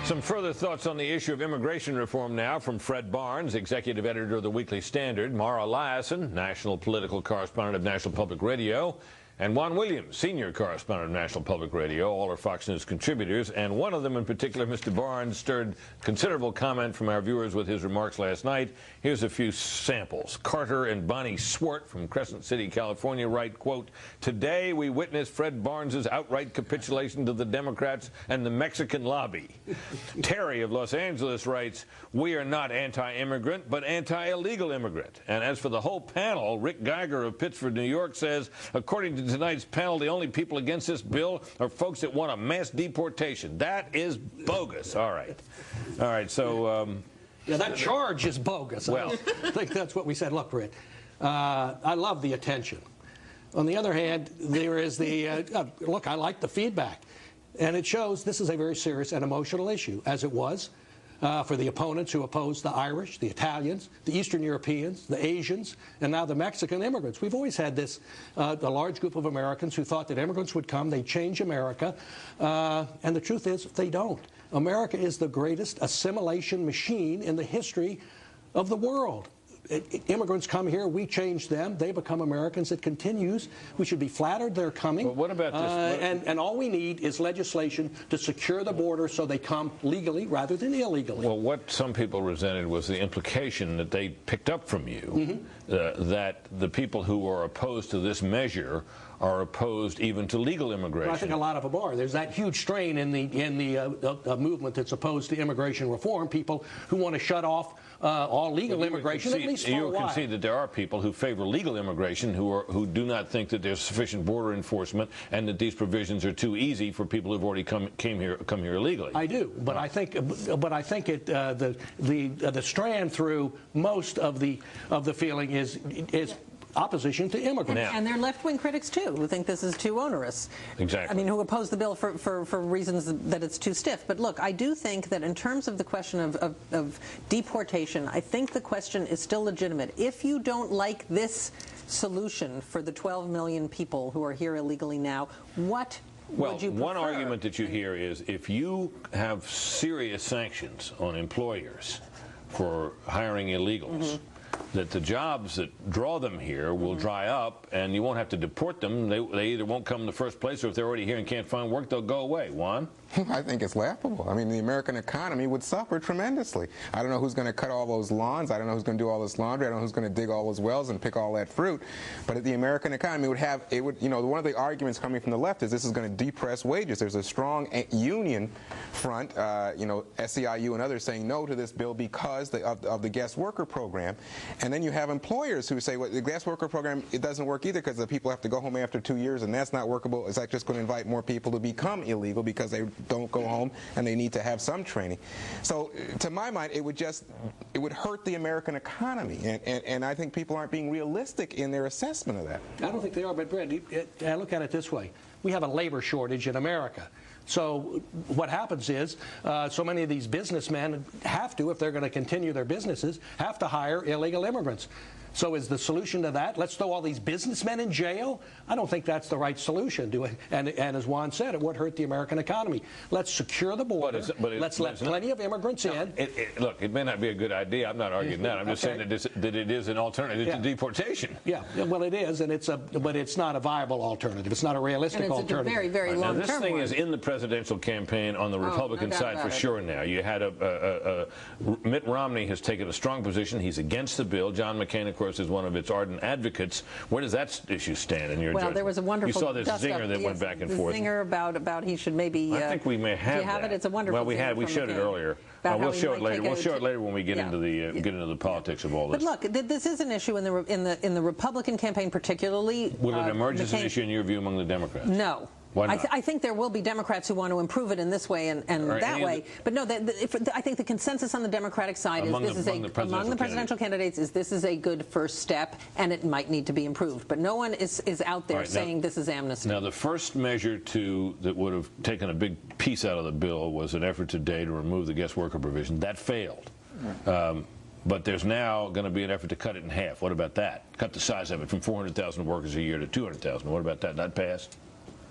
Some further thoughts on the issue of immigration reform now from Fred Barnes, executive editor of the Weekly Standard, Mara Liasson, national political correspondent of National Public Radio, and Juan Williams, senior correspondent of National Public Radio. All are Fox News contributors, and one of them in particular, Mr. Barnes, stirred considerable comment from our viewers with his remarks last night. Here's a few samples. Carter and Bonnie Swart from Crescent City, California write, quote, "Today we witnessed Fred Barnes's outright capitulation to the Democrats and the Mexican lobby." Terry of Los Angeles writes, "We are not anti-immigrant, but anti-illegal immigrant." And as for the whole panel, Rick Geiger of Pittsford, New York says, according to tonight's panel, the only people against this bill are folks that want a mass deportation. That is bogus. All right. All right, so... yeah, that charge is bogus. Well, I think that's what we said. Look, Britt, I love the attention. On the other hand, there is the, look, I like the feedback. And it shows this is a very serious and emotional issue, as it was for the opponents who opposed the Irish, the Italians, the Eastern Europeans, the Asians, and now the Mexican immigrants. We've always had this, a large group of Americans who thought that immigrants would come, they'd change America, and the truth is they don't. America is the greatest assimilation machine in the history of the world. Immigrants come here, we change them, they become Americans. It continues. We should be flattered they're coming. But what about this? And all we need is legislation to secure the border so they come legally rather than illegally. Well, what some people resented was the implication that they picked up from you, that the people who are opposed to this measure are opposed even to legal immigration. Well, I think a lot of them are. There's that huge strain in the movement that's opposed to immigration reform, people who want to shut off all legal immigration, at least for a while. You can see that there are people who favor legal immigration who do not think that there's sufficient border enforcement and that these provisions are too easy for people who've already come here illegally. I do, but I think the strand through most of the feeling is opposition to immigrants. And they're left-wing critics, too, who think this is too onerous. Exactly. I mean, who oppose the bill for reasons that it's too stiff. But look, I do think that in terms of the question of deportation, I think the question is still legitimate. If you don't like this solution for the 12 million people who are here illegally now, what would you prefer? One argument that you hear is if you have serious sanctions on employers for hiring illegals, that the jobs that draw them here will dry up, and you won't have to deport them. They either won't come in the first place, or if they're already here and can't find work, they'll go away. Juan? I think it's laughable. I mean, the American economy would suffer tremendously. I don't know who's going to cut all those lawns. I don't know who's going to do all this laundry. I don't know who's going to dig all those wells and pick all that fruit. But the American economy would have, you know, one of the arguments coming from the left is this is going to depress wages. There's a strong union front, you know, SEIU and others saying no to this bill because of the guest worker program. And then you have employers who say, well, the guest worker program, it doesn't work either because the people have to go home after 2 years, and that's not workable. Is that just going to invite more people to become illegal because they don't go home and they need to have some training? So to my mind, it would hurt the American economy, and I think people aren't being realistic in their assessment of that. I don't think they are, but Brad, I look at it this way. We have a labor shortage in America. So what happens is so many of these businessmen have to, if they're going to continue their businesses, have to hire illegal immigrants. So is the solution to that, let's throw all these businessmen in jail? I don't think that's the right solution to it. And as Juan said, it would hurt the American economy. Let's secure the border. Let's let plenty of immigrants in. Look, it may not be a good idea. I'm not arguing that. I'm just saying that it is an alternative to deportation. Yeah, well, it is, and but it's not a viable alternative. It's not a realistic alternative. And it's a very, very long-term Now, this thing is in the presidential campaign on the Republican side for sure now. You had Mitt Romney has taken a strong position. He's against the bill. John McCain, of course, is one of its ardent advocates. Where does that issue stand in your judgment? Well, there was a wonderful... You saw this zinger that went back and forth. The zinger about he should maybe... I think we may have do you have that. it? It's a wonderful... Well, we showed it earlier. We'll show it later. We'll show it later when we get into the politics of all this. But look, this is an issue in the Republican campaign particularly. Will it emerge as an issue in your view among the Democrats? No. Why not? I think there will be Democrats who want to improve it in this way and that way. But no, I think the consensus on the Democratic side is this is among the presidential candidates is this is a good first step, and it might need to be improved. But no one is out there saying this is amnesty. Now, the first measure that would have taken a big piece out of the bill was an effort today to remove the guest worker provision. That failed. But there's now going to be an effort to cut it in half. What about that? Cut the size of it from 400,000 workers a year to 200,000. What about that? That passed?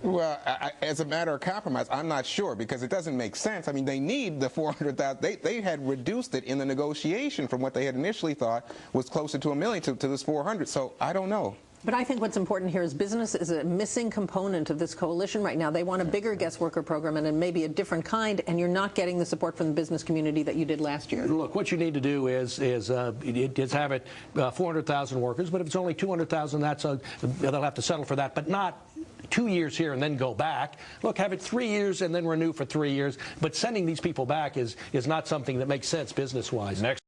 Well, as a matter of compromise, I'm not sure, because it doesn't make sense. I mean, they need the 400,000. They had reduced it in the negotiation from what they had initially thought was closer to $1 million to this 400. So I don't know. But I think what's important here is business is a missing component of this coalition right now. They want a bigger guest worker program and maybe a different kind, and you're not getting the support from the business community that you did last year. Look, what you need to do is have it 400,000 workers, but if it's only 200,000, they'll have to settle for that, but not 2 years here and then go back. Look, have it 3 years and then renew for 3 years. But sending these people back is not something that makes sense business-wise. Next.